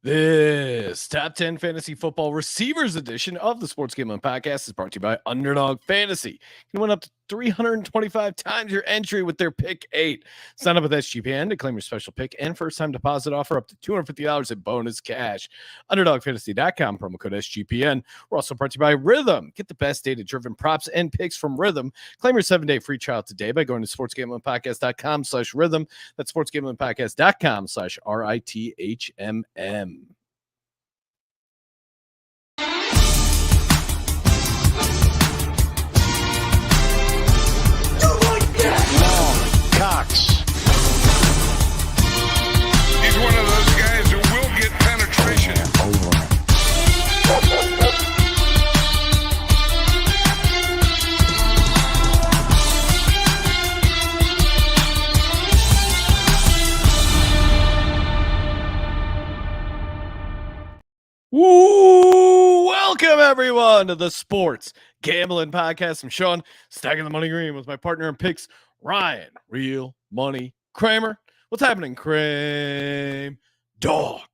This top 10 fantasy football receivers edition of the Sports Gambling Podcast is brought to you by Underdog Fantasy. You can win up to 325 times your entry with their pick 8. Sign up with SGPN to claim your special pick and first time deposit offer up to $250 in bonus cash. UnderdogFantasy.com, promo code SGPN. We're also brought to you by Rhythm. Get the best data driven props and picks from Rhythm. Claim your 7-day free trial today by going to sportsgamblingpodcast.com/rhythm. That's sportsgamblingpodcast.com/RITHMM. Cox. He's one of those guys who will get penetration. Woo! Welcome everyone to the Sports Gambling Podcast. I'm Sean, stacking the money green with my partner in picks, Ryan, Real Money Kramer. What's happening, Kramer? Dog.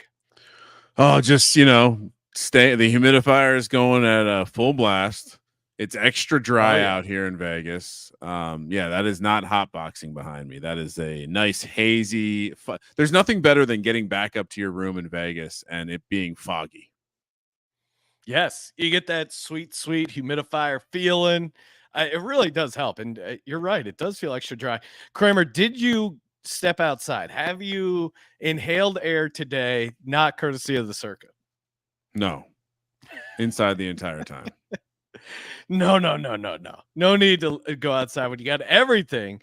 Oh, just, stay. The humidifier is going at full blast. It's extra dry out here in Vegas. That is not hotboxing behind me. That is a nice hazy. There's nothing better than getting back up to your room in Vegas and it being foggy. Yes, you get that sweet humidifier feeling. It really does help. And you're right. It does feel extra dry. Kramer, did you step outside? Have you inhaled air today, not courtesy of the circuit? No. Inside the entire time. No. No need to go outside when you got everything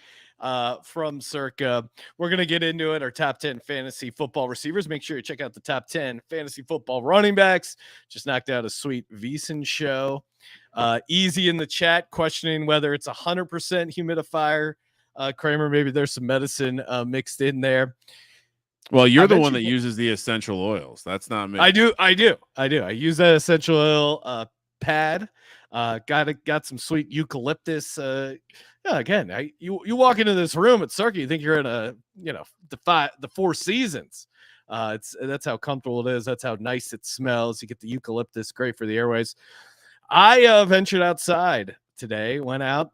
from Circa. We're going to get into it. Our top 10 fantasy football receivers. Make sure you check out the top 10 fantasy football running backs. Just knocked out a sweet VSiN show. Easy in the chat questioning whether it's 100% humidifier. Kramer, maybe there's some medicine mixed in there. Well, you're the one that uses the essential oils. That's not me. I do. I use that essential oil pad. Got some sweet eucalyptus. Again, you walk into this room at Circuit, you think you're in the Four Seasons. That's how comfortable it is. That's how nice it smells. You get the eucalyptus, great for the airways. I ventured outside today, went out,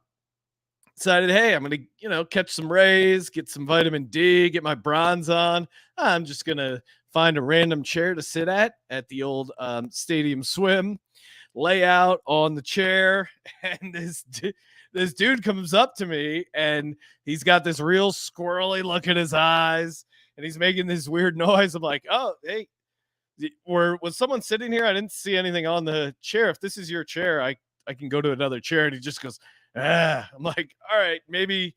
decided, hey, I'm gonna catch some rays, get some vitamin D, get my bronze on. I'm just gonna find a random chair to sit at the old stadium swim, lay out on the chair, and this dude comes up to me and he's got this real squirrely look in his eyes and he's making this weird noise. I'm like, oh, hey, was someone sitting here? I didn't see anything on the chair. If this is your chair, I can go to another chair. And he just goes, I'm like, all right, maybe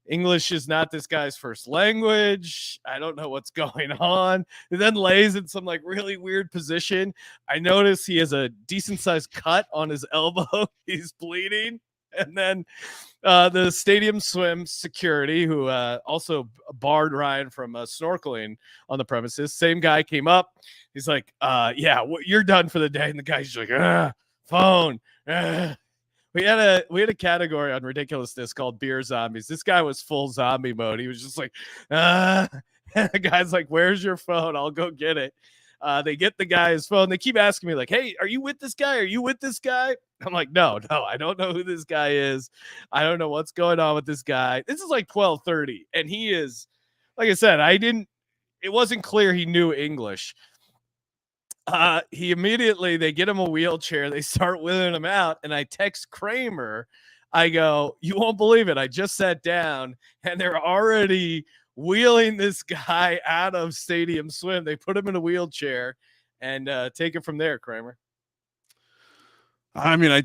English is not this guy's first language. I don't know what's going on. And then lays in some like really weird position. I notice he has a decent sized cut on his elbow. He's bleeding. And then the stadium swim security, who also barred Ryan from snorkeling on the premises, same guy came up. He's like, you're done for the day. And the guy's just like, phone. We had a category on ridiculousness called beer zombies. This guy was full zombie mode. He was just like, the guy's like, where's your phone? I'll go get it. They get the guy's phone. They keep asking me like, hey, are you with this guy? Are you with this guy? I'm like, no, I don't know who this guy is. I don't know what's going on with this guy. This is like 12:30. And he is, like I said, it wasn't clear he knew English. They get him a wheelchair. They start wheeling him out. And I text Kramer. I go, you won't believe it. I just sat down and they're already wheeling this guy out of stadium swim. They put him in a wheelchair and take it from there, Kramer. I mean, I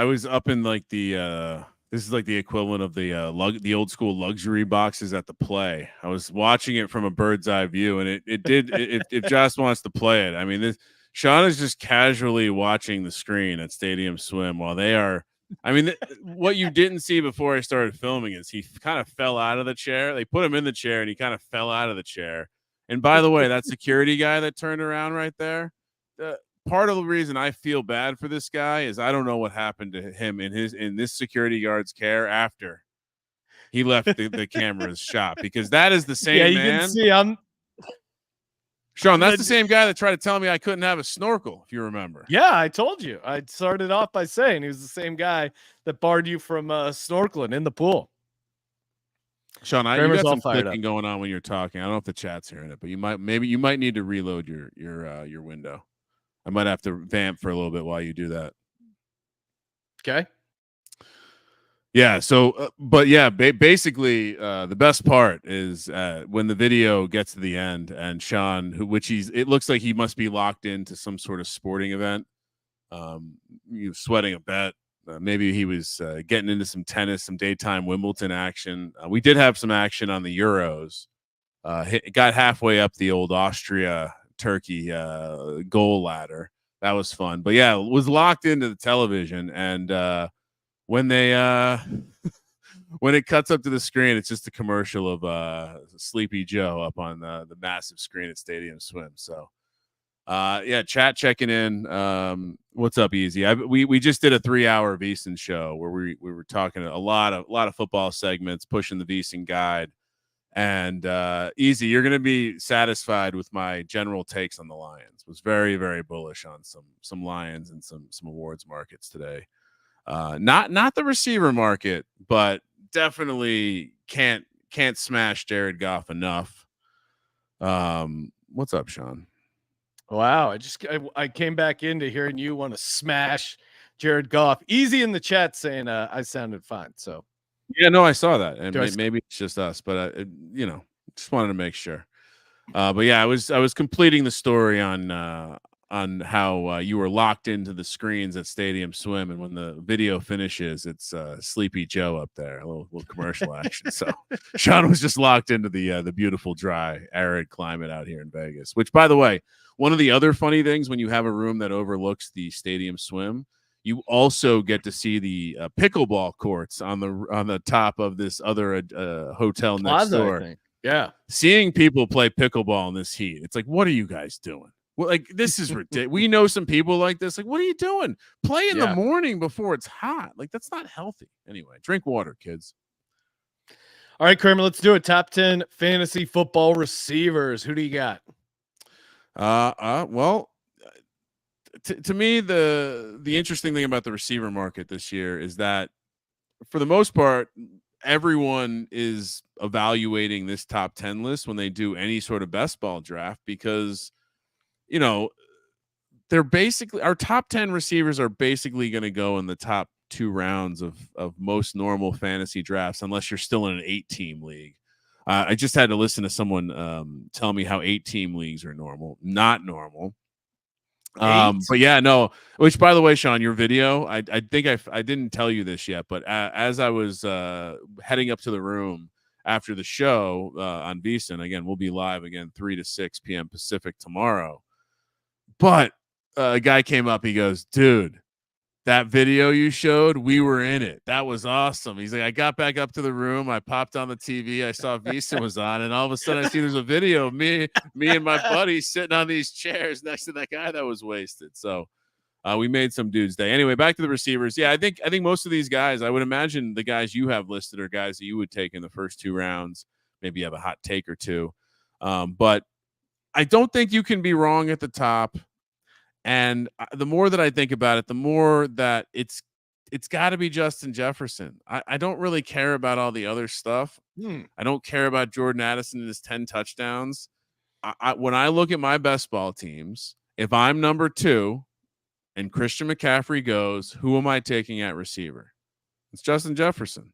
was up in like this is like the equivalent of the old school luxury boxes at the Play. I was watching it from a bird's eye view, and it just wants to play it. I mean, Sean is just casually watching the screen at Stadium Swim while they are. I mean, what you didn't see before I started filming is he kind of fell out of the chair. They put him in the chair, and he kind of fell out of the chair. And by the way, that security guy that turned around right there, part of the reason I feel bad for this guy is I don't know what happened to him in this security guard's care after he left the camera's shop, because that is the same man. Can see Sean, that's the same guy that tried to tell me I couldn't have a snorkel, if you remember. Yeah, I told you. I started off by saying he was the same guy that barred you from snorkeling in the pool. Sean, you Kramer's got all some fired clicking going on when you're talking. I don't know if the chat's hearing it, but you might need to reload your window. I might have to vamp for a little bit while you do that. Okay. Yeah. So, but yeah, basically, the best part is when the video gets to the end and Sean, it looks like he must be locked into some sort of sporting event. He was sweating a bet. Maybe he was getting into some tennis, some daytime Wimbledon action. We did have some action on the Euros. Got halfway up the old Austria-Turkey goal ladder. That was fun. But yeah, was locked into the television. And when they when it cuts up to the screen, it's just a commercial of Sleepy Joe up on the massive screen at Stadium Swim. So yeah, chat checking in. What's up, Easy? We just did a 3-hour VSiN show where we were talking a lot of football segments, pushing the VSiN guide. And Easy, you're gonna be satisfied with my general takes on the Lions. Was very, very bullish on some Lions and some awards markets today. Not the receiver market, but definitely can't smash Jared Goff enough. What's up, Sean? Wow, I came back into hearing you want to smash Jared Goff. Easy in the chat saying I sounded fine. So yeah, no, I saw that, and maybe it's just us, but just wanted to make sure. But yeah, I was completing the story on how you were locked into the screens at Stadium Swim, and when the video finishes, it's Sleepy Joe up there, a little commercial action. So Sean was just locked into the beautiful, dry, arid climate out here in Vegas. Which, by the way, one of the other funny things when you have a room that overlooks the Stadium Swim, you also get to see the pickleball courts on the top of this other hotel next door. Yeah, seeing people play pickleball in this heat, it's like, what are you guys doing? Well, like, this is ridiculous. We know some people like this. Like, what are you doing? Play in the morning before it's hot. Like, that's not healthy. Anyway, drink water, kids. All right, Kramer, let's do it. Top 10 fantasy football receivers. Who do you got? Well, to me, the interesting thing about the receiver market this year is that, for the most part, everyone is evaluating this top 10 list when they do any sort of best ball draft, because they're basically, our top 10 receivers are basically going to go in the top 2 rounds of most normal fantasy drafts, unless you're still in an 8-team league. I just had to listen to someone tell me how 8-team leagues are normal, not normal. But yeah, no, which, by the way, Sean, your video, I think I didn't tell you this yet, but as I was heading up to the room after the show on VSiN, again, we'll be live again 3 to 6 p.m. Pacific tomorrow. But a guy came up, he goes, dude, that video you showed, we were in it. That was awesome. He's like, I got back up to the room, I popped on the TV, I saw VSiN was on, and all of a sudden I see there's a video of me and my buddy sitting on these chairs next to that guy that was wasted. So we made some dude's day. Anyway, back to the receivers. Yeah, I think most of these guys, I would imagine the guys you have listed are guys that you would take in the first 2 rounds. Maybe you have a hot take or two. But I don't think you can be wrong at the top. And the more that I think about it, the more that it's got to be Justin Jefferson. I don't really care about all the other stuff. I don't care about Jordan Addison and his 10 touchdowns. When I look at my best ball teams, if I'm number 2 and Christian McCaffrey goes, who am I taking at receiver? It's Justin Jefferson.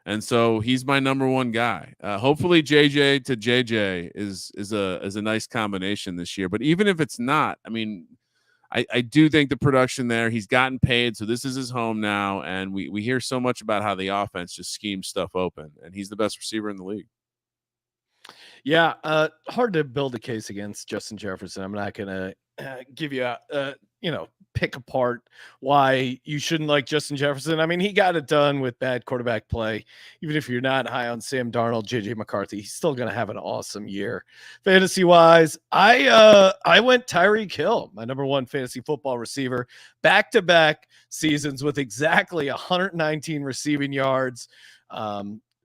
And so he's my number 1 guy. Hopefully JJ to JJ is a nice combination this year. But even if it's not, I mean, I do think the production there, he's gotten paid, so this is his home now, and we hear so much about how the offense just schemes stuff open, and he's the best receiver in the league. Yeah, hard to build a case against Justin Jefferson. I'm not going to give you pick apart why you shouldn't like Justin Jefferson. I mean, he got it done with bad quarterback play. Even if you're not high on Sam Darnold, JJ McCarthy, he's still going to have an awesome year. Fantasy wise, I went Tyreek Hill, my number 1 fantasy football receiver, back-to-back seasons with exactly 119 receiving yards.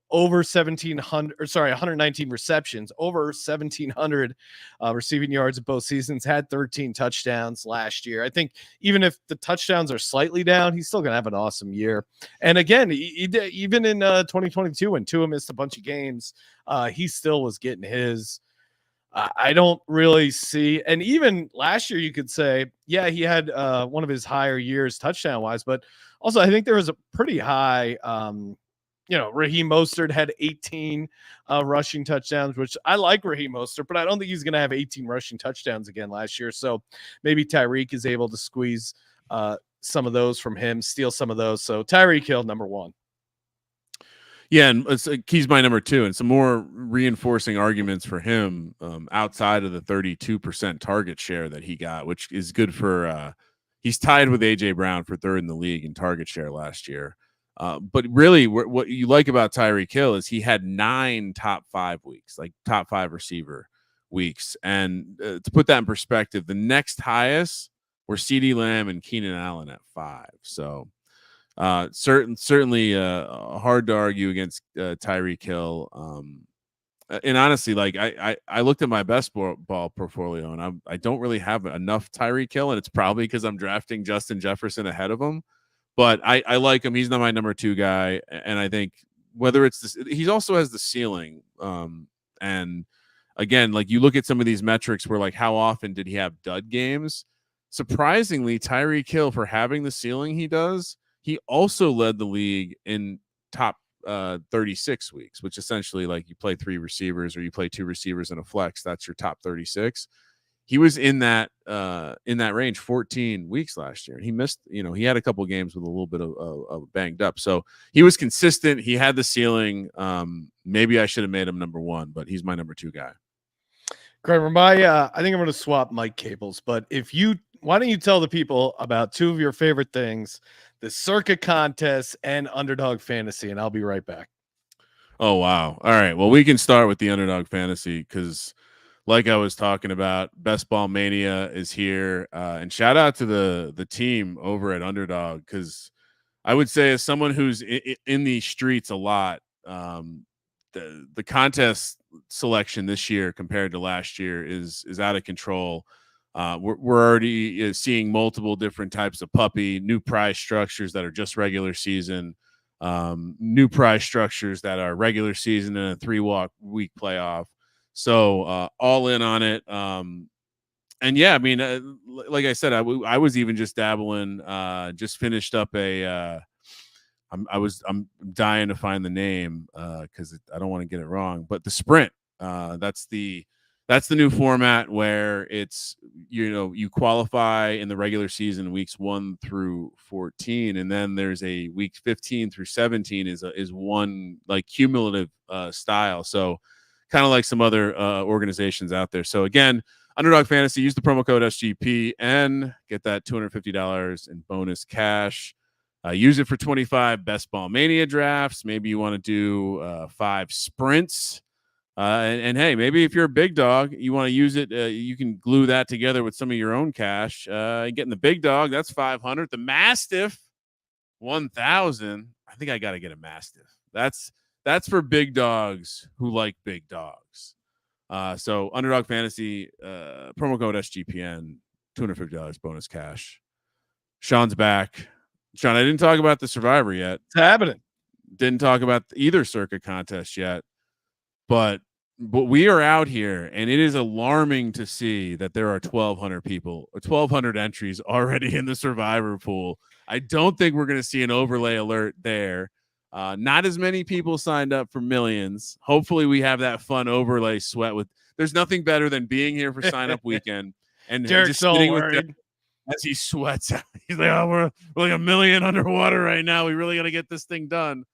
over 1,700, or sorry, 119 receptions, over 1,700 receiving yards in both seasons, had 13 touchdowns last year. I think even if the touchdowns are slightly down, he's still going to have an awesome year. And again, even in 2022, when Tua missed a bunch of games, he still was getting his. I don't really see, and even last year, you could say, yeah, he had one of his higher years touchdown wise, but also I think there was a pretty high, Raheem Mostert had 18 rushing touchdowns, which I like Raheem Mostert, but I don't think he's going to have 18 rushing touchdowns again last year. So maybe Tyreek is able to squeeze some of those from him, steal some of those. So Tyreek Hill, number one. Yeah, and he's my number 2, and some more reinforcing arguments for him outside of the 32% target share that he got, which is good for. He's tied with AJ Brown for 3rd in the league in target share last year. But really, what you like about Tyreek Hill is he had 9 top 5 weeks, like top 5 receiver weeks, and to put that in perspective, the next highest were CeeDee Lamb and Keenan Allen at 5. So. Certainly hard to argue against Tyreek Hill. And honestly, like I looked at my best ball portfolio, and I don't really have enough Tyreek Hill, and it's probably because I'm drafting Justin Jefferson ahead of him. But I like him. He's not my number 2 guy, and I think whether it's this, he also has the ceiling. And again, like you look at some of these metrics where like how often did he have dud games? Surprisingly, Tyreek Hill, for having the ceiling he does. He also led the league in top 36 weeks, which essentially like you play 3 receivers or you play 2 receivers in a flex. That's your top 36. He was in that range 14 weeks last year. And he missed, he had a couple of games with a little bit of banged up. So he was consistent. He had the ceiling. Maybe I should have made him number 1, but he's my number 2 guy. Kramer, I think I'm going to swap mic cables, but why don't you tell the people about 2 of your favorite things, the Circa contest and Underdog Fantasy, and I'll be right back. Oh, wow. All right. Well, we can start with the Underdog Fantasy because like I was talking about, Best Ball Mania is here. And shout out to the team over at Underdog, because I would say as someone who's in the streets a lot, the contest selection this year compared to last year is out of control. We're already seeing multiple different types of puppy, new prize structures that are just regular season, new prize structures that are regular season and a 3-week playoff. So all in on it. And yeah, I mean, like I said, I was even just dabbling. Just finished up a. I'm dying to find the name because I don't want to get it wrong. But the sprint. That's the new format where it's, you qualify in the regular season weeks 1 through 14. And then there's a week 15 through 17 is one like cumulative style. So kind of like some other organizations out there. So again, Underdog Fantasy, use the promo code SGPN, get that $250 in bonus cash. Use it for 25 Best Ball Mania drafts. Maybe you want to do 5 sprints. And hey, maybe if you're a big dog, you want to use it. You can glue that together with some of your own cash. Getting the big dog, that's 500. The Mastiff, 1,000. I think I got to get a Mastiff. That's for big dogs who like big dogs. So Underdog Fantasy, promo code SGPN, $250 bonus cash. Sean's back. Sean, I didn't talk about the Survivor yet. It's happening. Didn't talk about either circuit contest yet. But we are out here, and it is alarming to see that there are 1,200 people, 1,200 entries already in the Survivor pool. I don't think we're going to see an overlay alert there. Not as many people signed up for millions. Hopefully we have that fun overlay sweat with. There's nothing better than being here for sign up weekend and just sitting with Derek as he sweats out. He's like, oh, we're like a million underwater right now. We really got to get this thing done.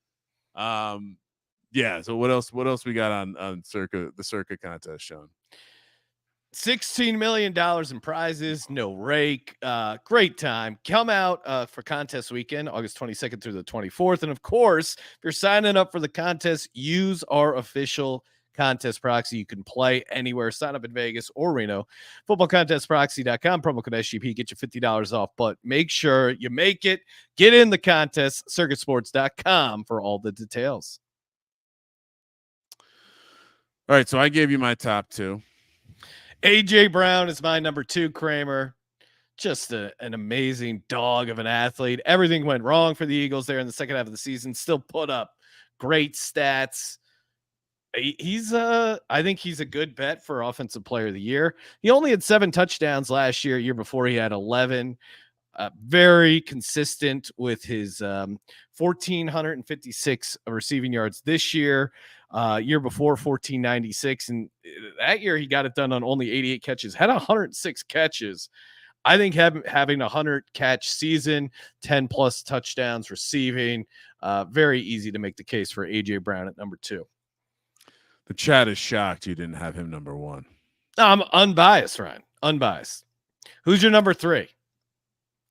Yeah. So what else we got on the Circa contest, Sean? $16 million in prizes, no rake. Great time. Come out for contest weekend, August 22nd through the 24th. And of course, if you're signing up for the contest, use our official contest proxy. You can play anywhere. Sign up in Vegas or Reno. Footballcontestproxy.com. Promo code SGP. Get you $50 off. But make sure you make it. Get in the contest. Circuitsports.com for all the details. All right, so I gave you my top 2. AJ Brown is my number 2, Kramer. Just an amazing dog of an athlete. Everything went wrong for the Eagles there in the second half of the season. Still put up great stats. He's I think he's a good bet for offensive player of the year. He only had 7 touchdowns last year. Year before he had 11. Very consistent with his 1,456 receiving yards this year. Year before 1,496, and that year he got it done on only 88 catches. Had 106 catches. I think having a 100 catch season, 10 plus touchdowns receiving, very easy to make the case for AJ Brown at number 2. The chat is shocked you didn't have him number 1. I'm unbiased, Ryan. Unbiased. Who's your number 3?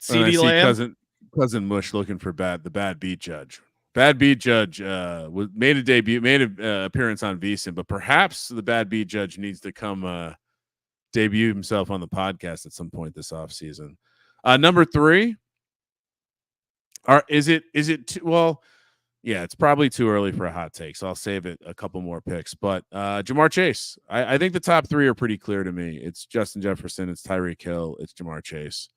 CD Lamb. Cousin Mush looking for the bad beat judge. Bad beat judge made an appearance on VSiN, but perhaps the bad beat judge needs to come debut himself on the podcast at some point this offseason. Number 3. Is it too, well, yeah, it's probably too early for a hot take, so I'll save it a couple more picks. But Jamar Chase, I think the top 3 are pretty clear to me. It's Justin Jefferson, it's Tyreek Hill, it's Jamar Chase.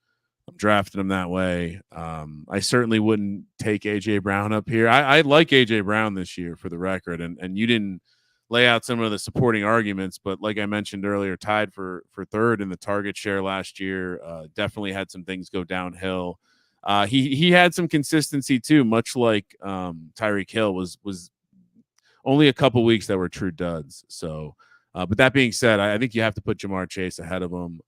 I'm drafting him that way. I certainly wouldn't take AJ Brown up here. I like AJ Brown this year, for the record, and you didn't lay out some of the supporting arguments, but like I mentioned earlier, tied for 3rd in the target share last year. Definitely had some things go downhill. He had some consistency too, much like Tyreek Hill was only a couple weeks that were true duds. So. But that being said, I think you have to put Jamar Chase ahead of him.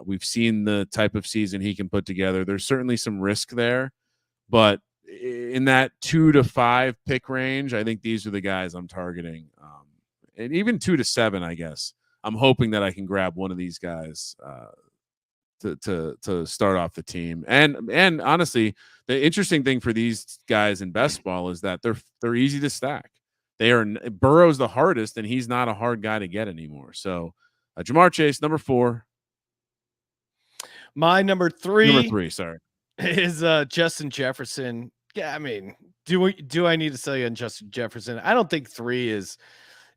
We've seen the type of season he can put together. There's certainly some risk there, but in that 2 to 5 pick range, I think these are the guys I'm targeting. And even 2 to 7, I guess. I'm hoping that I can grab one of these guys to start off the team. And honestly, the interesting thing for these guys in best ball is that they're easy to stack. Burrow's the hardest, and he's not a hard guy to get anymore. So Jamar Chase, number 4. My number 3. Number 3, sorry. Is Justin Jefferson. Yeah, I mean, do I need to sell you on Justin Jefferson? I don't think 3 is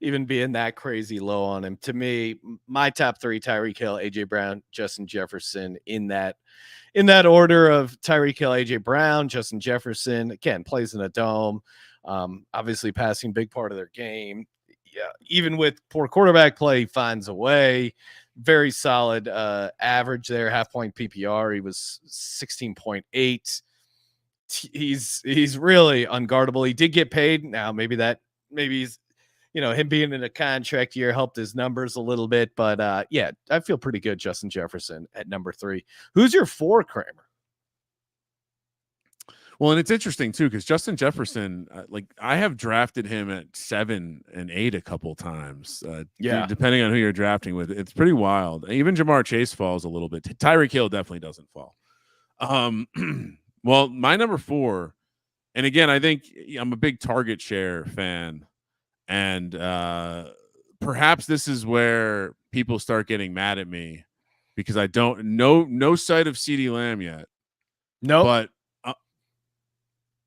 even being that crazy low on him. To me, my top 3: Tyreek Hill, AJ Brown, Justin Jefferson, in that order of Tyreek Hill, AJ Brown, Justin Jefferson. Again, plays in a dome. Obviously passing big part of their game. Yeah, even with poor quarterback play, he finds a way. Very solid average there, half point PPR. He was 16.8. He's really unguardable. He did get paid. Now maybe he's, him being in a contract year helped his numbers a little bit, but yeah, I feel pretty good. Justin Jefferson at number 3. Who's your 4, Kramer? Well, and it's interesting too, because Justin Jefferson, I have drafted him at 7 and 8 a couple times. Depending on who you're drafting with, it's pretty wild. Even Jamar Chase falls a little bit. Tyreek Hill definitely doesn't fall. Well, my number 4, and again, I think I'm a big target share fan, and perhaps this is where people start getting mad at me because I don't no sight of CeeDee Lamb yet. No, but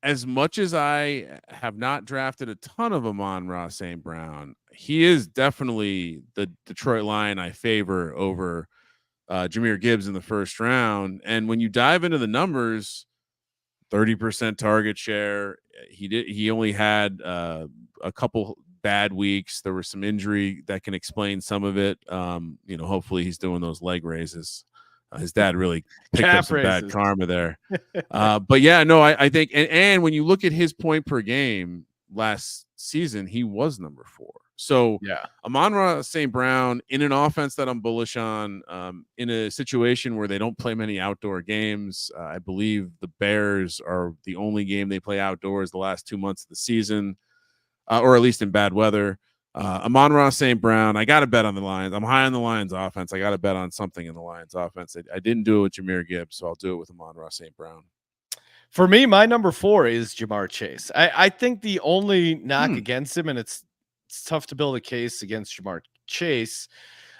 as much as I have not drafted a ton of Amon-Ra St. Brown, he is definitely the Detroit Lion I favor over Jahmyr Gibbs in the first round. And when you dive into the numbers, 30% target share, he only had a couple bad weeks. There was some injury that can explain some of it. Hopefully he's doing those leg raises. His dad really picked up some bad karma there. But yeah, no, I think, and when you look at his point per game last season, he was number 4. So yeah, Amon-Ra St. Brown in an offense that I'm bullish on, in a situation where they don't play many outdoor games. I believe the Bears are the only game they play outdoors the last 2 months of the season, or at least in bad weather. Amon-Ra St. Brown, I got to bet on the Lions. I'm high on the Lions offense. I got to bet on something in the Lions offense. I didn't do it with Jahmyr Gibbs, so I'll do it with Amon-Ra St. Brown. For me, my number 4 is Jamar Chase. I think the only knock against him, and it's tough to build a case against Jamar Chase,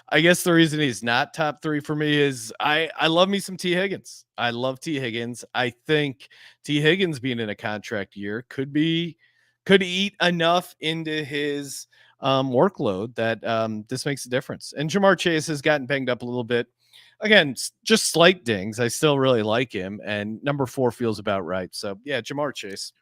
I guess the reason he's not top 3 for me is I love me some T. Higgins. I love T. Higgins. I think T. Higgins being in a contract year could eat enough into his workload that this makes a difference. And Jamar Chase has gotten banged up a little bit. Again, just slight dings. I still really like him, and number 4 feels about right. So yeah, Jamar Chase.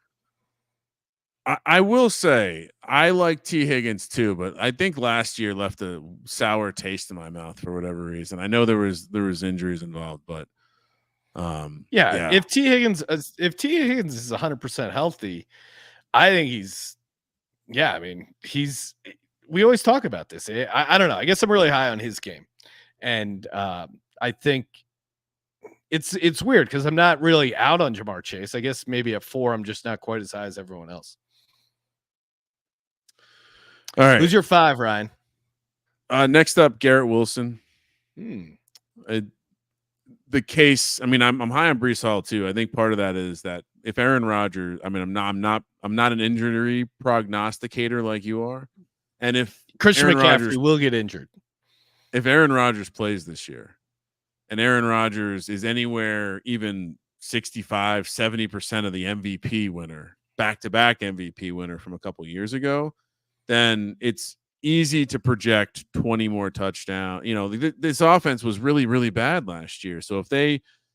I will say I like T. Higgins too, but I think last year left a sour taste in my mouth for whatever reason. I know there was injuries involved, but yeah. If T. Higgins is 100% healthy, I think he's. Yeah, I mean we always talk about this. I don't know. I guess I'm really high on his game, and I think it's weird because I'm not really out on Jamar Chase. I guess maybe at 4, I'm just not quite as high as everyone else. All right. Who's your 5, Ryan? Next up, Garrett Wilson. The case. I mean, I'm high on Breece Hall too. I think part of that is that if Aaron Rodgers, I mean, I'm not an injury prognosticator like you are, and if Christian Aaron McCaffrey Rodgers will get injured, if Aaron Rodgers plays this year, and Aaron Rodgers is anywhere even 65, 70% of the MVP winner, back-to-back MVP winner from a couple years ago, then it's easy to project 20 more touchdowns. You know, this offense was really, really bad last year. So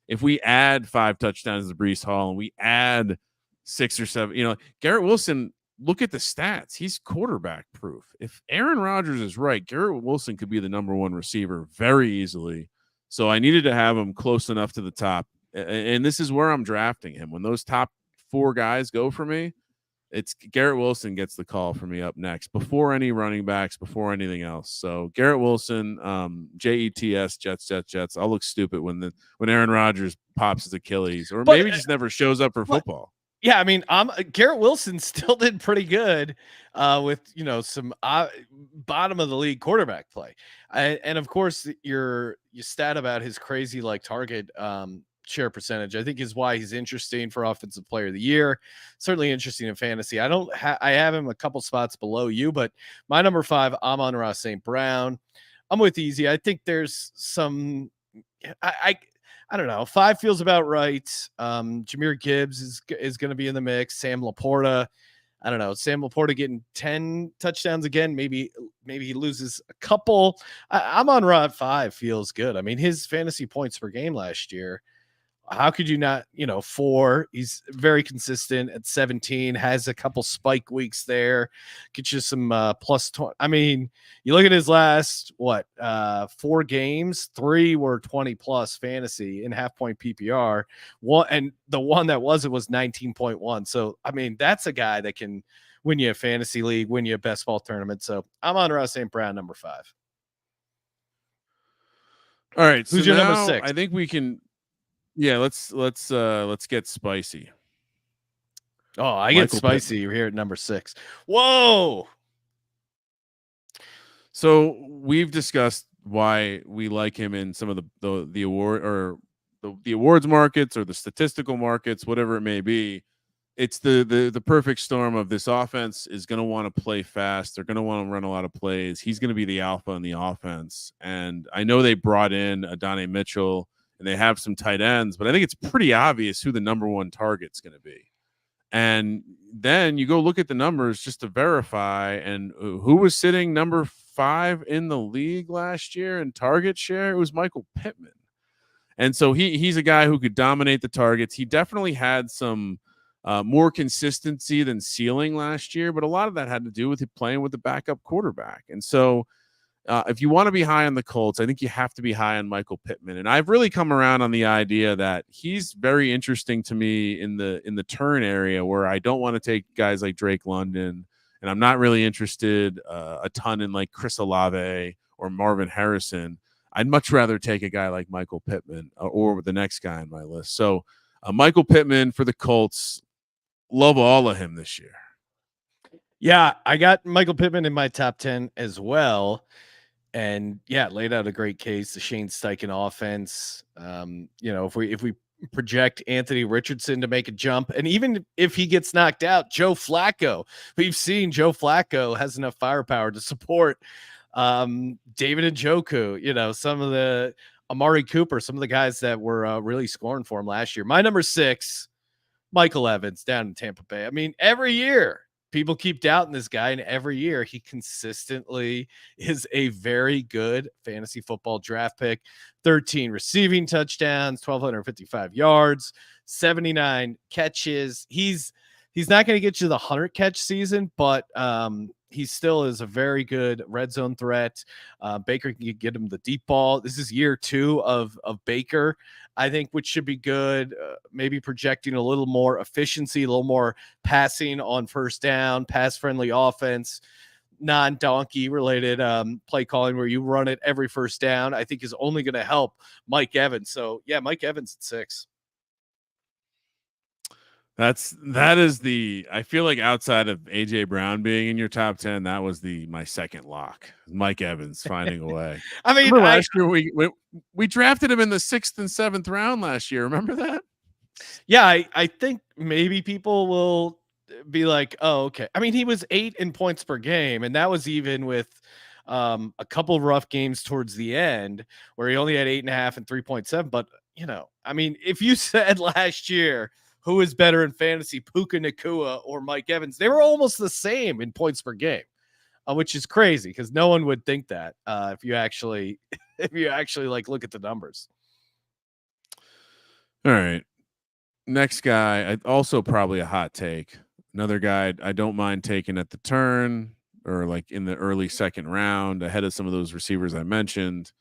if we add 5 touchdowns to Breece Hall and we add 6 or 7, you know, Garrett Wilson, look at the stats. He's quarterback proof. If Aaron Rodgers is right, Garrett Wilson could be the number 1 receiver very easily. So I needed to have him close enough to the top. And this is where I'm drafting him. When those top 4 guys go for me, it's Garrett Wilson gets the call for me up next before any running backs, before anything else. So Garrett Wilson, Jets, Jets. I'll look stupid when Aaron Rodgers pops his Achilles, or maybe just never shows up for football. Yeah, I mean, Garrett Wilson still did pretty good with some bottom of the league quarterback play, and of course your stat about his crazy target share percentage, I think, is why he's interesting for Offensive Player of the Year. Certainly interesting in fantasy. I have him a couple spots below you, but my number 5, Amon-Ra St. Brown. I'm with Easy. I think there's some. I don't know. 5 feels about right. Jahmyr Gibbs is going to be in the mix. Sam Laporta. I don't know. Sam Laporta getting 10 touchdowns again. Maybe he loses a couple. Amon-Ra at 5 feels good. I mean, his fantasy points per game last year, how could you not, 4, he's very consistent at 17, has a couple spike weeks there, get you some plus 20. I mean, you look at his last, 4 games, 3 were 20 plus fantasy in half point PPR. And the one that was 19.1. So, I mean, that's a guy that can win you a fantasy league, win you a best ball tournament. So I'm on Ross St. Brown, number 5. All right. Who's your number 6? I think we can. Yeah, let's get spicy. Oh, I get spicy. You're here at number 6. Whoa. So we've discussed why we like him in some of the award or the awards markets or the statistical markets, whatever it may be. It's the perfect storm of this offense is going to want to play fast. They're going to want to run a lot of plays. He's going to be the alpha in the offense. And I know they brought in Adonai Mitchell, and they have some tight ends, but I think it's pretty obvious who the number 1 target's going to be. And then you go look at the numbers just to verify, and who was sitting number 5 in the league last year in target share? It was Michael Pittman. And so he's a guy who could dominate the targets. He definitely had some more consistency than ceiling last year, but a lot of that had to do with him playing with the backup quarterback. And so if you want to be high on the Colts, I think you have to be high on Michael Pittman. And I've really come around on the idea that he's very interesting to me in the turn area, where I don't want to take guys like Drake London, and I'm not really interested a ton in like Chris Olave or Marvin Harrison. I'd much rather take a guy like Michael Pittman or the next guy on my list. So Michael Pittman for the Colts, love all of him this year. Yeah, I got Michael Pittman in my top 10 as well. And yeah, laid out a great case. The Shane Steichen offense. If we project Anthony Richardson to make a jump, and even if he gets knocked out, Joe Flacco, we've seen Joe Flacco has enough firepower to support David Njoku, some of the Amari Cooper, some of the guys that were really scoring for him last year. My number 6, Michael Evans down in Tampa Bay. I mean, every year people keep doubting this guy, and every year he consistently is a very good fantasy football draft pick. 13 receiving touchdowns, 1,255 yards, 79 catches. He's not going to get you the 100 catch season, but he still is a very good red zone threat. Baker can get him the deep ball. This is year 2 of Baker, I think, which should be good. Maybe projecting a little more efficiency, a little more passing on first down, pass-friendly offense, non-donkey related play calling where you run it every first down, I think is only going to help Mike Evans. So, yeah, Mike Evans at 6. That is the, I feel like outside of AJ Brown being in your top 10, that was my second lock. Mike Evans finding a way. I mean, remember last year we drafted him in the 6th and 7th round last year. Remember that? Yeah, I think maybe people will be like, oh, okay. I mean, he was 8 in points per game, and that was even with a couple rough games towards the end where he only had 8.5 and 3.7. But, I mean, if you said last year, who is better in fantasy, Puka Nacua or Mike Evans? They were almost the same in points per game, which is crazy because no one would think that if you actually like look at the numbers. All right, next guy, also probably a hot take. Another guy I don't mind taking at the turn or like in the early 2nd round ahead of some of those receivers I mentioned.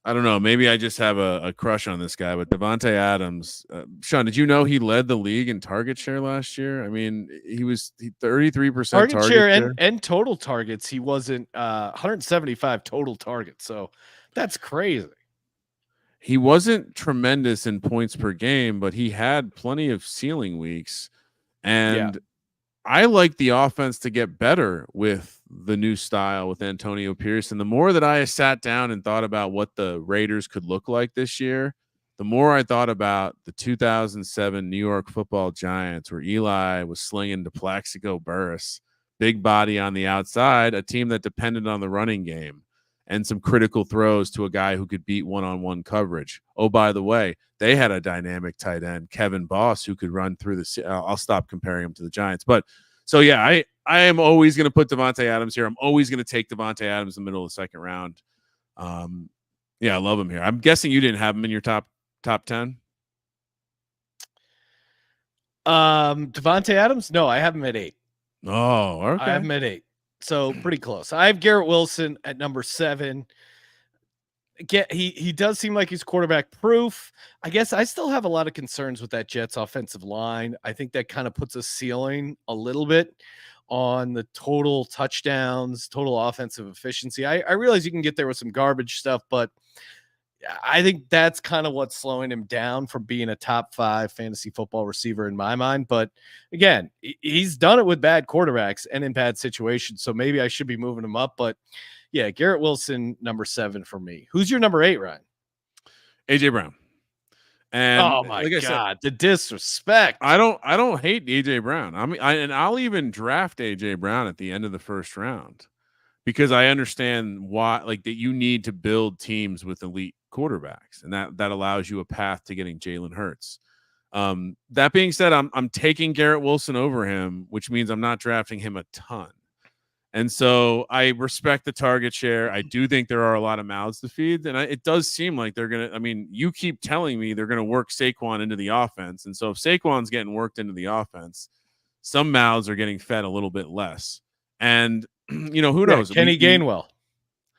I don't know. Maybe I just have a crush on this guy, but Davante Adams. Sean, did you know he led the league in target share last year? I mean, he was 33% target share and total targets. He wasn't 175 total targets. So that's crazy. He wasn't tremendous in points per game, but he had plenty of ceiling weeks. And I like the offense to get better with the new style with Antonio Pierce. And the more that I sat down and thought about what the Raiders could look like this year, the more I thought about the 2007 New York Football Giants, where Eli was slinging to Plaxico Burress, big body on the outside, a team that depended on the running game and some critical throws to a guy who could beat one-on-one coverage. Oh, by the way, they had a dynamic tight end, Kevin Boss, who could run through the. I'll stop comparing him to the Giants, but so yeah, I am always going to put Davante Adams here. I'm always going to take Davante Adams in the middle of the 2nd round. Yeah, I love him here. I'm guessing you didn't have him in your top 10. Davante Adams? No, I have him at 8. Oh, okay. I have him at 8. So pretty close. I have Garrett Wilson at number 7. He does seem like he's quarterback proof. I guess I still have a lot of concerns with that Jets offensive line. I think that kind of puts a ceiling a little bit on the total touchdowns, total offensive efficiency. I realize you can get there with some garbage stuff, but I think that's kind of what's slowing him down from being a top 5 fantasy football receiver in my mind. But again, he's done it with bad quarterbacks and in bad situations. So maybe I should be moving him up, but yeah, Garrett Wilson, number 7 for me. Who's your number 8, Ryan? AJ Brown. And oh my God, the disrespect. I don't hate AJ Brown. I mean, and I'll even draft AJ Brown at the end of the 1st round because I understand why, like, that you need to build teams with elite quarterbacks, and that allows you a path to getting Jalen Hurts. That being said, I'm taking Garrett Wilson over him, which means I'm not drafting him a ton. And so I respect the target share. I do think there are a lot of mouths to feed. And it does seem like they're going to, I mean, you keep telling me they're going to work Saquon into the offense. And so if Saquon's getting worked into the offense, some mouths are getting fed a little bit less. And, who knows? Kenny Gainwell.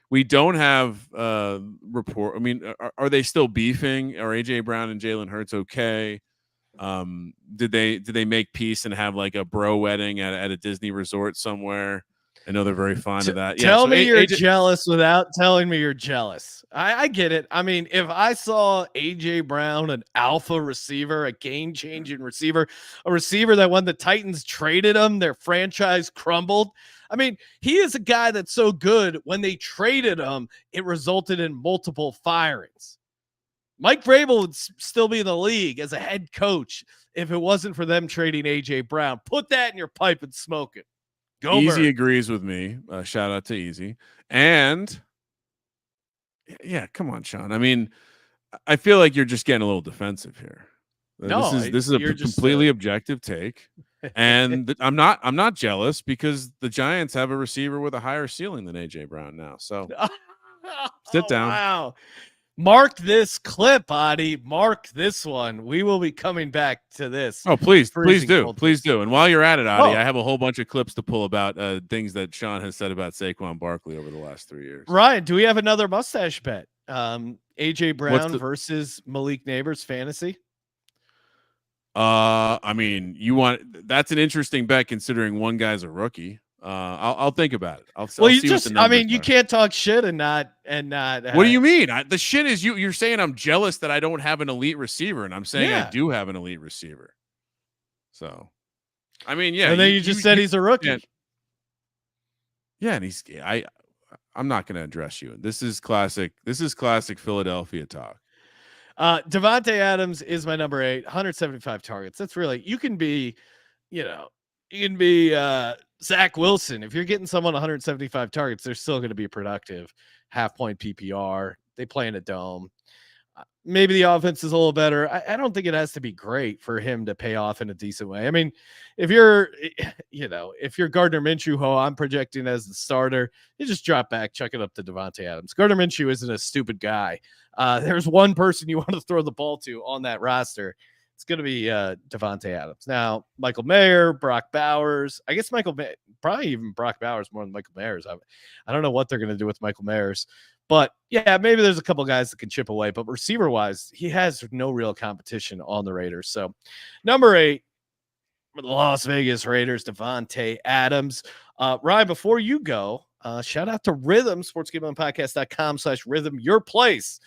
We don't have report. I mean, are they still beefing? Are AJ Brown and Jalen Hurts okay? Did they make peace and have like a bro wedding at a Disney resort somewhere? I know they're very fond of that. Tell me you're jealous without telling me you're jealous. I get it. I mean, if I saw AJ Brown, an alpha receiver, a game-changing receiver, a receiver that when the Titans traded him, their franchise crumbled. I mean, he is a guy that's so good when they traded him, it resulted in multiple firings. Mike Vrabel would still be in the league as a head coach if it wasn't for them trading AJ Brown. Put that in your pipe and smoke it. Go Easy Bird. agrees with me. Shout out to Easy. And yeah, come on, Sean. I mean, I feel like you're just getting a little defensive here. No, this is a completely objective take. And I'm not jealous because the Giants have a receiver with a higher ceiling than AJ Brown now. So sit down. Wow. Mark this clip, Adi. Mark this one. We will be coming back to this. Oh, please freezing do. cold Please takes. do. And while you're at it, Adi, Oh. I have a whole bunch of clips to pull about things that Sean has said about Saquon Barkley over the last 3 years. Ryan, do we have another mustache bet? AJ Brown versus Malik Neighbors fantasy? I mean, that's an interesting bet considering one guy's a rookie. I'll think about it. I'll see what the numbers you are. can't talk shit and not. What do you mean? The shit is you're saying I'm jealous that I don't have an elite receiver, and I'm saying I do have an elite receiver. So, I mean, yeah. And then you just said he's a rookie. Yeah, and I'm not going to address you. This is classic Philadelphia talk. Devontae Adams is my number 8, 175 targets. That's really, you can be Zach Wilson. If you're getting someone 175 targets, they're still going to be productive. Half point PPR. They play in a dome. Maybe the offense is a little better. I don't think it has to be great for him to pay off in a decent way. I mean, if you're Gardner Minshew, who I'm projecting as the starter, you just drop back, chuck it up to Devontae Adams. Gardner Minshew isn't a stupid guy. There's one person you want to throw the ball to on that roster. It's going to be Devontae Adams. Now, Michael Mayer, Brock Bowers. I guess probably even Brock Bowers more than Michael Mayers. I don't know what they're going to do with Michael Mayers. But yeah, maybe there's a couple guys that can chip away. But receiver-wise, he has no real competition on the Raiders. So number 8, the Las Vegas Raiders, Devontae Adams. Ryan, before you go, shout out to Rhythm, sportsgamblingpodcast.com/rhythm, your place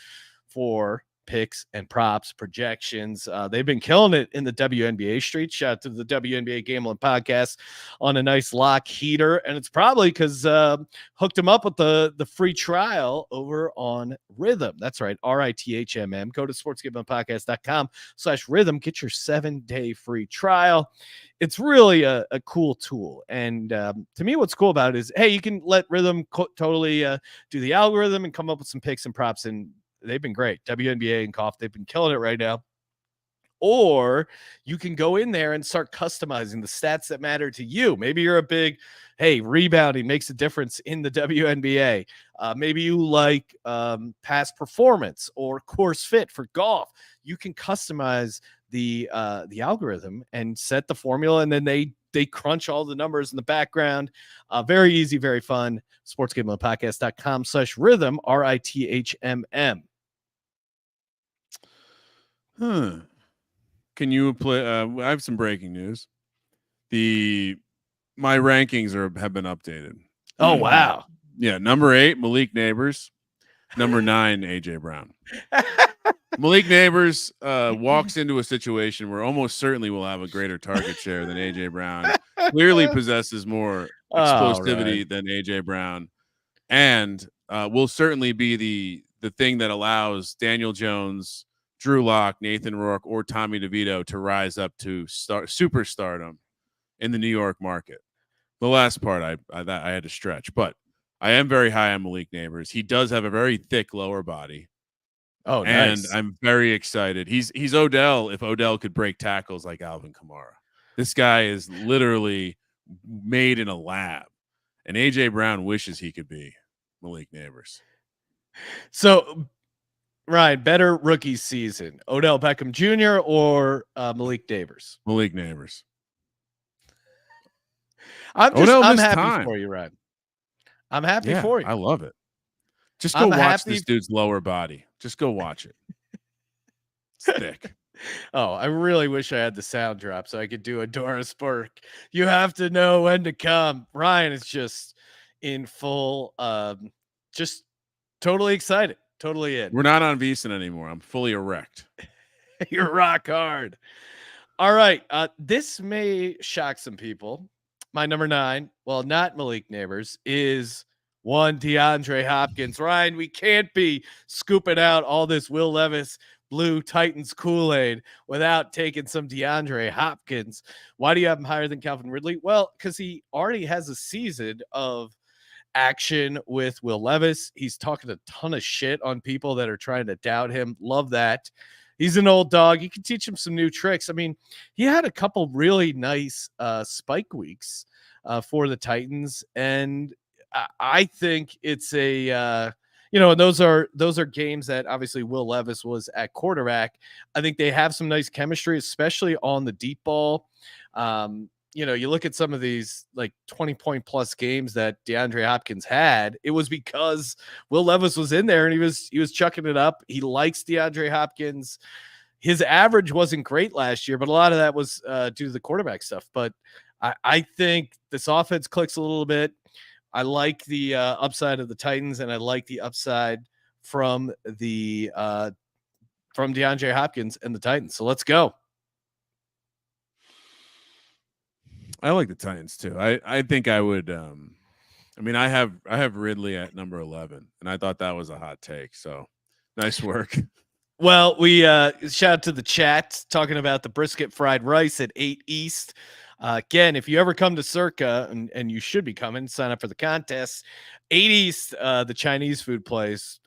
for picks and props, projections. They've been killing it in the WNBA street. Shout out to the WNBA Gambling Podcast on a nice lock heater. And it's probably because hooked them up with the free trial over on Rhythm. That's right, RITHMM. Go to sportsgamblingpodcast.com/rhythm. Get your 7-day free trial. It's really a cool tool. And to me, what's cool about it is, hey, you can let Rhythm totally do the algorithm and come up with some picks and props, and they've been great. WNBA and KOF, they've been killing it right now. Or you can go in there and start customizing the stats that matter to you. Maybe you're a big, hey, rebounding makes a difference in the WNBA. Maybe you like past performance or course fit for golf. You can customize the algorithm and set the formula, and then they crunch all the numbers in the background. Very easy, very fun. sportsgamblingpodcast.com/rhythm, RITHMM. Can you play? I have some breaking news. My rankings have been updated. Oh wow! Yeah, number 8, Malik Neighbors. Number 9, AJ Brown. Malik Neighbors walks into a situation where almost certainly will have a greater target share than AJ Brown. Clearly possesses more explosivity than AJ Brown, and will certainly be the thing that allows Daniel Jones, Drew Lock, Nathan Rourke, or Tommy DeVito to rise up to superstardom in the New York market. The last part I had to stretch, but I am very high on Malik Neighbors. He does have a very thick lower body. Oh, and nice. I'm very excited. He's Odell if Odell could break tackles like Alvin Kamara. This guy is literally made in a lab, and AJ Brown wishes he could be Malik Neighbors. So, Ryan, better rookie season, Odell Beckham Jr. or Malik Neighbors? Malik Neighbors. I'm happy for you, Ryan. I'm happy for you. I love it. Just go watch this dude's lower body. Just go watch it. It's thick. Oh, I really wish I had the sound drop so I could do a Doris Burke. You have to know when to come. Ryan is just in full, just totally excited. Totally in. We're not on VEASAN anymore. I'm fully erect. You're rock hard. All right. This may shock some people. My number 9, well, not Malik Neighbors, is one DeAndre Hopkins. Ryan, we can't be scooping out all this Will Levis Blue Titans Kool-Aid without taking some DeAndre Hopkins. Why do you have him higher than Calvin Ridley? Well, because he already has a season of action with Will Levis. He's talking a ton of shit on people that are trying to doubt him. Love that. He's an old dog. You can teach him some new tricks. I mean, he had a couple really nice spike weeks for the Titans, and I think it's a and those are games that obviously Will Levis was at quarterback. I think they have some nice chemistry, especially on the deep ball. You look at some of these like 20-point plus games that DeAndre Hopkins had, it was because Will Levis was in there and he was chucking it up. He likes DeAndre Hopkins. His average wasn't great last year, but a lot of that was due to the quarterback stuff. But I think this offense clicks a little bit. I like the upside of the Titans, and I like the upside from DeAndre Hopkins and the Titans. So let's go. I like the Titans too. I think I would. I have Ridley at number 11, and I thought that was a hot take. So nice work. Well, we shout out to the chat talking about the brisket fried rice at 8 East. Again, if you ever come to Circa, and you should be coming, sign up for the contest. 8 East, the Chinese food place,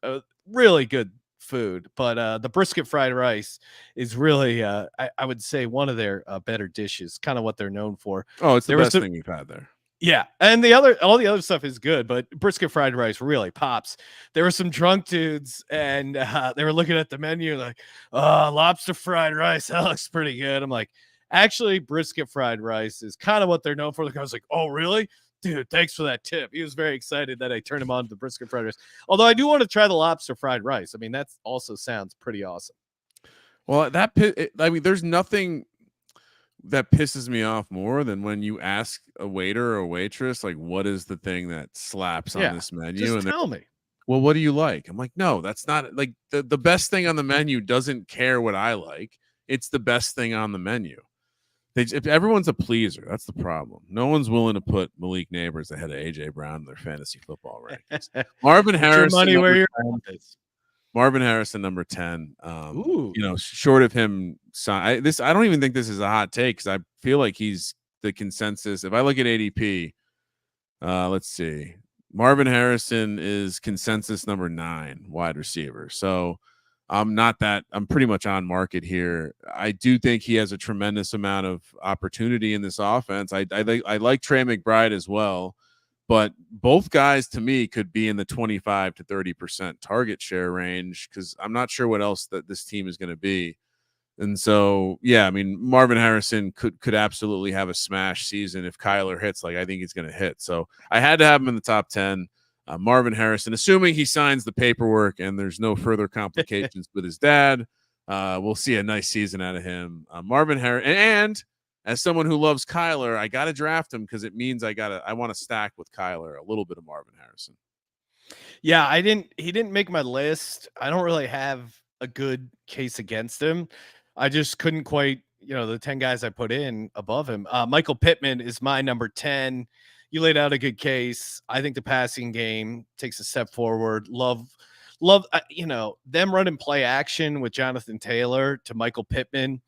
really good food, but the brisket fried rice is really, I would say, one of their better dishes, kind of what they're known for. Oh, it's the best thing we've had there. Yeah, and all the other stuff is good, but brisket fried rice really pops. There were some drunk dudes, and they were looking at the menu like, "Oh, lobster fried rice, that looks pretty good." I'm like, actually, brisket fried rice is kind of what they're known for. The guy's like, "Oh, really? Dude, thanks for that tip." He was very excited that I turned him on to the brisket fried rice. Although I do want to try the lobster fried rice. I mean, that also sounds pretty awesome. Well, there's nothing that pisses me off more than when you ask a waiter or a waitress, like, what is the thing that slaps on this menu? Just tell me. Well, what do you like? I'm like, no, that's not like the best thing on the menu doesn't care what I like. It's the best thing on the menu. If everyone's a pleaser, that's the problem. No one's willing to put Malik Neighbors ahead of AJ Brown in their fantasy football rankings. Marvin Harrison, Marvin Harrison, number 10. Short of him, I don't even think this is a hot take because I feel like he's the consensus. If I look at ADP, let's see, Marvin Harrison is consensus number 9 wide receiver. So I'm pretty much on market here. I do think he has a tremendous amount of opportunity in this offense. I like Trey McBride as well, but both guys to me could be in the 25 to 30% target share range because I'm not sure what else that this team is going to be. And so, yeah, I mean, Marvin Harrison could absolutely have a smash season if Kyler hits like I think he's going to hit. So I had to have him in the top 10. Marvin Harrison, assuming he signs the paperwork and there's no further complications with his dad, we'll see a nice season out of him. Marvin Harrison, and as someone who loves Kyler, I got to draft him because it means I want to stack with Kyler a little bit of Marvin Harrison. Yeah, he didn't make my list. I don't really have a good case against him. I just couldn't quite, the 10 guys I put in above him. Michael Pittman is my number 10. You laid out a good case. I think the passing game takes a step forward. Love, them running play action with Jonathan Taylor to Michael Pittman.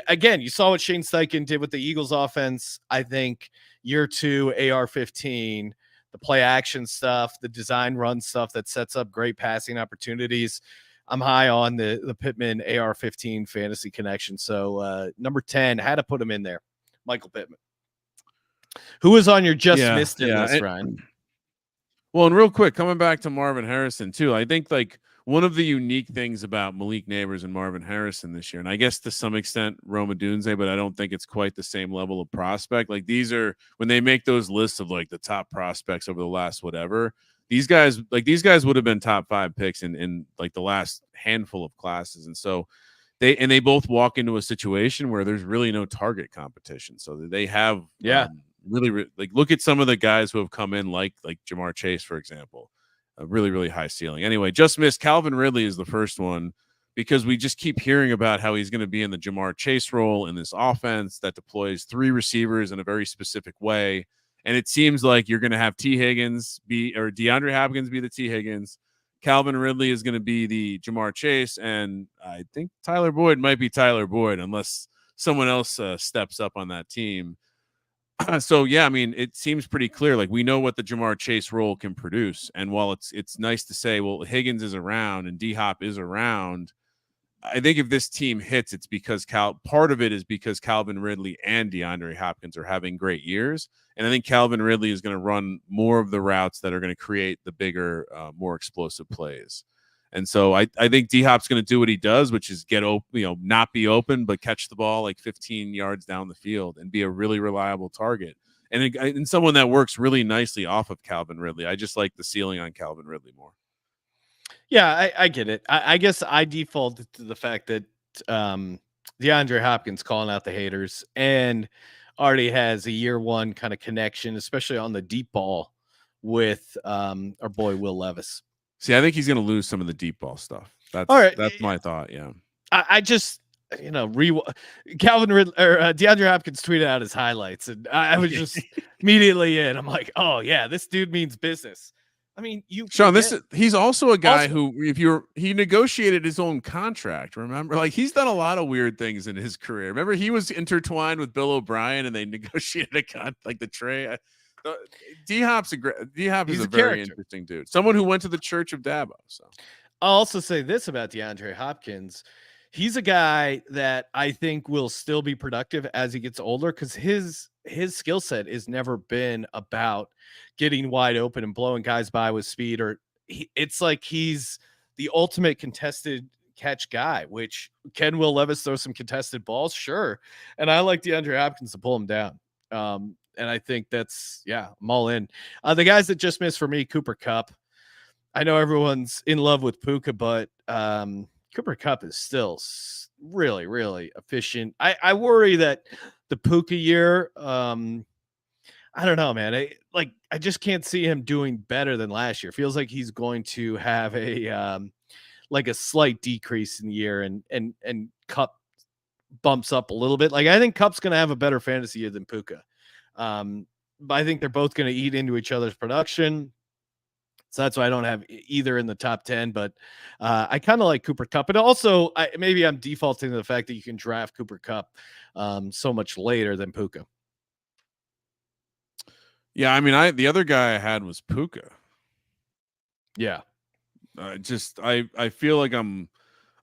Again, you saw what Shane Steichen did with the Eagles offense. I think year 2 AR-15, the play action stuff, the design run stuff that sets up great passing opportunities. I'm high on the Pittman AR-15 fantasy connection. So number 10, had to put him in there. Michael Pittman. Who was on your missed it list, Ryan? Well, and real quick, coming back to Marvin Harrison too, I think like one of the unique things about Malik Neighbors and Marvin Harrison this year, and I guess to some extent Roma Dunze, but I don't think it's quite the same level of prospect. Like these are when they make those lists of like the top prospects over the last whatever, these guys would have been top 5 picks in like the last handful of classes, and so they both walk into a situation where there's really no target competition, so they have really like look at some of the guys who have come in like Jamar Chase, for example, a really, really high ceiling. Anyway, just missed. Calvin Ridley is the first one because we just keep hearing about how he's going to be in the Jamar Chase role in this offense that deploys 3 receivers in a very specific way. And it seems like you're going to have DeAndre Hopkins be the T. Higgins. Calvin Ridley is going to be the Jamar Chase. And I think Tyler Boyd might be Tyler Boyd unless someone else steps up on that team. So, yeah, I mean, it seems pretty clear. Like we know what the Jamar Chase role can produce. And while it's nice to say, well, Higgins is around and D-Hop is around, I think if this team hits, it's because part of it is because Calvin Ridley and DeAndre Hopkins are having great years. And I think Calvin Ridley is going to run more of the routes that are going to create the bigger, more explosive plays. And so I think D-Hop's going to do what he does, which is get open, not be open, but catch the ball like 15 yards down the field and be a really reliable target. And someone that works really nicely off of Calvin Ridley. I just like the ceiling on Calvin Ridley more. Yeah, I get it. I guess I defaulted to the fact that DeAndre Hopkins calling out the haters and already has a year one kind of connection, especially on the deep ball with our boy Will Levis. See, I think he's going to lose some of the deep ball stuff. That's my thought. Yeah. I just, Calvin Ridley or DeAndre Hopkins tweeted out his highlights, and I was just immediately in. I'm like, oh yeah, this dude means business. I mean, Sean, he's also a guy who, he negotiated his own contract. Remember, like he's done a lot of weird things in his career. Remember, he was intertwined with Bill O'Brien, and they negotiated a contract, like the Trey. D-Hop is a very interesting dude. Someone who went to the Church of Dabo. So I'll also say this about DeAndre Hopkins. He's a guy that I think will still be productive as he gets older because his skill set has never been about getting wide open and blowing guys by with speed. It's like he's the ultimate contested catch guy, which can Will Levis throw some contested balls? Sure. And I like DeAndre Hopkins to pull him down. And I think I'm all in. The guys that just missed for me, Cooper Kupp. I know everyone's in love with Puka, but Cooper Kupp is still really, really efficient. I worry that the Puka year, I don't know, man. I just can't see him doing better than last year. Feels like he's going to have a slight decrease in the year, and Kupp bumps up a little bit. Like I think Kupp's going to have a better fantasy year than Puka. But I think they're both going to eat into each other's production. So that's why I don't have either in the top 10, but I kind of like Cooper Kupp. But also, maybe I'm defaulting to the fact that you can draft Cooper Kupp so much later than Puka. Yeah, I mean, the other guy I had was Puka. Yeah. I feel like I'm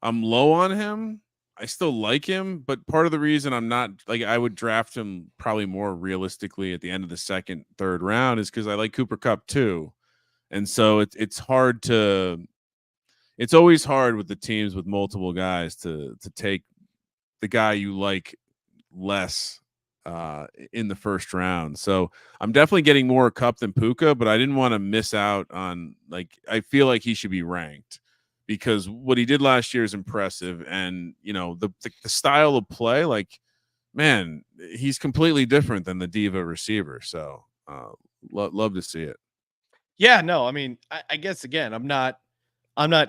low on him. I still like him, but part of the reason I'm not like I would draft him probably more realistically at the end of the second, third round is because I like Cooper Kupp too. And so it's hard it's always hard with the teams with multiple guys to take the guy you like less in the first round. So I'm definitely getting more Kupp than Puka, but I didn't want to miss out on I feel like he should be ranked because what he did last year is impressive. And the style of play, man, he's completely different than the diva receiver. So love to see it. Yeah, no, I mean, I guess again, I'm not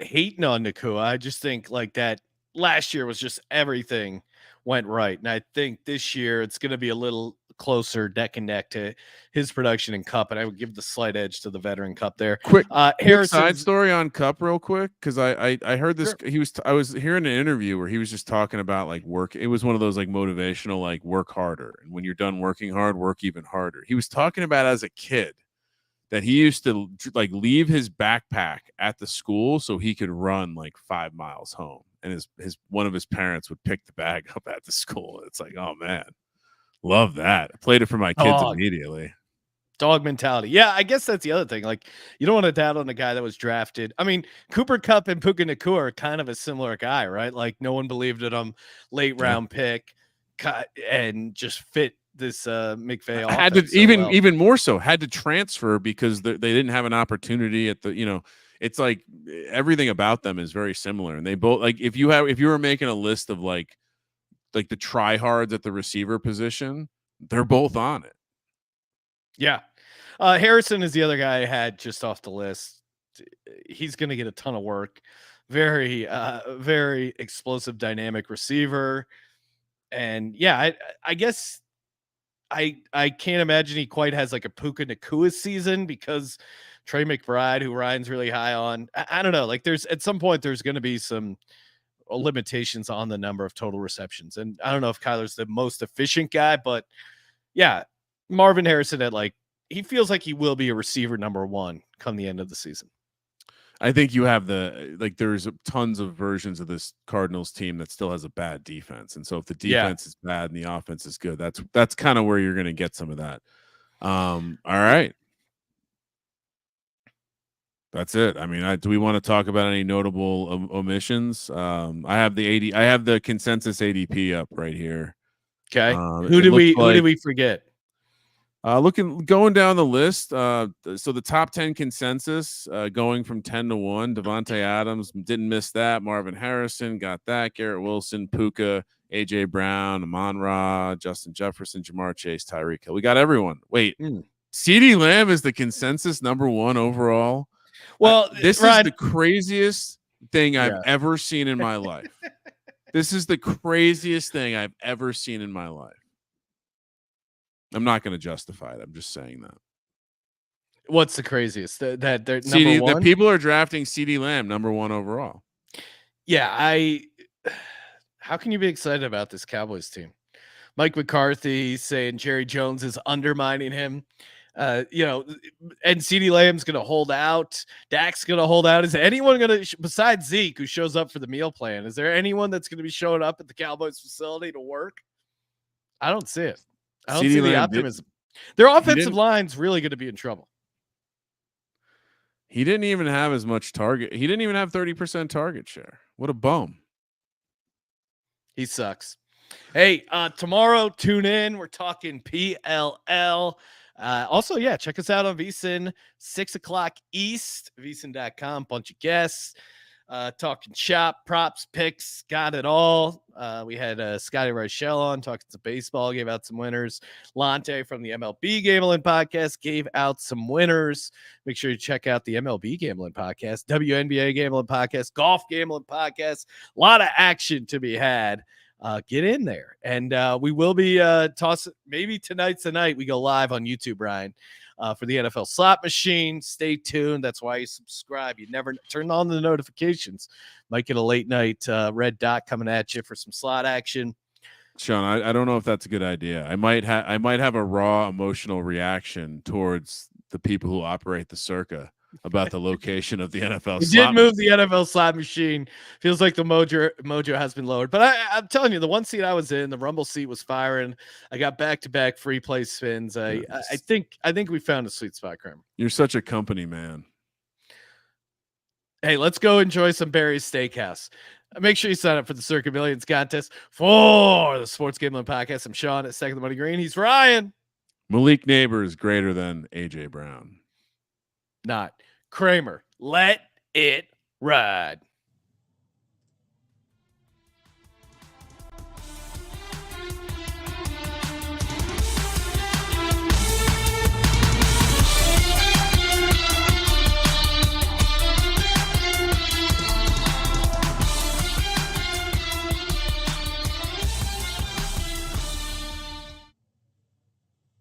hating on Nakua. I just think that last year was just everything went right. And I think this year it's going to be a little closer neck and neck to his production in Kupp. And I would give the slight edge to the veteran Kupp there. Quick side story on Kupp real quick. Cause I heard this, sure. I was hearing an interview where he was just talking about work. It was one of those motivational, work harder. And when you're done working hard, work even harder. He was talking about as a kid that he used to leave his backpack at the school so he could run 5 miles home. And his one of his parents would pick the bag up at the school. It's like, oh man, love that. I played it for my kids immediately. Dog mentality. Yeah, I guess that's the other thing. You don't want to doubt on a guy that was drafted. I mean, Cooper Kupp and Puka Nacua are kind of a similar guy, right? No one believed in him, late round pick, cut and just fit this McVay had to even more so had to transfer because they didn't have an opportunity at the it's everything about them is very similar, and they both if you were making a list of the tryhards at the receiver position, they're both on it. Yeah. Harrison is the other guy I had just off the list. He's going to get a ton of work. Very very explosive, dynamic receiver. And yeah, I guess I can't imagine he quite has a Puka Nacua season because Trey McBride, who Ryan's really high on, I don't know. There's at some point there's going to be some limitations on the number of total receptions, and I don't know if Kyler's the most efficient guy, but yeah, Marvin Harrison at he feels like he will be a receiver number one come the end of the season. I think you have there's tons of versions of this Cardinals team that still has a bad defense. And so if the defense is bad and the offense is good, that's kind of where you're going to get some of that. All right. That's it. I mean, do we want to talk about any notable omissions? I have the consensus ADP up right here. Okay. Who did we forget? Going down the list. So the top 10 consensus, going from 10 to 1, Devontae Adams didn't miss that. Marvin Harrison got that. Garrett Wilson, Puka, AJ Brown, Amon-Ra, Justin Jefferson, Jamar Chase, Tyreek Hill. We got everyone. Wait, CeeDee Lamb is the consensus number 1 overall. Well, this is the craziest thing I've ever seen in my life. This is the craziest thing I've ever seen in my life. I'm not going to justify it. I'm just saying that. What's the craziest? That they're number 1? That people are drafting CeeDee Lamb number 1 overall. Yeah, how can you be excited about this Cowboys team? Mike McCarthy saying Jerry Jones is undermining him. And CeeDee Lamb's going to hold out. Dak's going to hold out. Is anyone going to, besides Zeke, who shows up for the meal plan, is there anyone that's going to be showing up at the Cowboys facility to work? I don't see it. I don't see the optimism. Their offensive line's really going to be in trouble. He didn't even have as much target. He didn't even have 30% target share. What a bum. He sucks. Hey, tomorrow, tune in. We're talking PLL. Also, check us out on VSiN, 6:00 East, VSiN.com. Bunch of guests, talking shop, props, picks, got it all. We had Scotty Rochelle on talking some baseball, gave out some winners. Lante from the MLB Gambling Podcast gave out some winners. Make sure you check out the MLB Gambling Podcast, WNBA Gambling Podcast, Golf Gambling Podcast. A lot of action to be had. Get in there, and we will be tossing. Maybe tonight's the night we go live on YouTube, Ryan, for the NFL Slot Machine. Stay tuned. That's why you subscribe. You never turn on the notifications. Might get a late night red dot coming at you for some slot action. Sean, I don't know if that's a good idea. I might have a raw emotional reaction towards the people who operate the Circa about the location of the NFL. We did move the NFL Slot Machine. Feels like the mojo has been lowered. But I'm telling you, the one seat I was in, the Rumble seat was firing. I got back-to-back free play spins. I think we found a sweet spot, Kramer. You're such a company man. Hey, let's go enjoy some Barry's Steakhouse. Make sure you sign up for the Circa Millions contest for the Sports Gambling Podcast. I'm Sean at Second the Money Green. He's Ryan. Malik Neighbor is greater than AJ Brown. Not Kramer. Let it ride.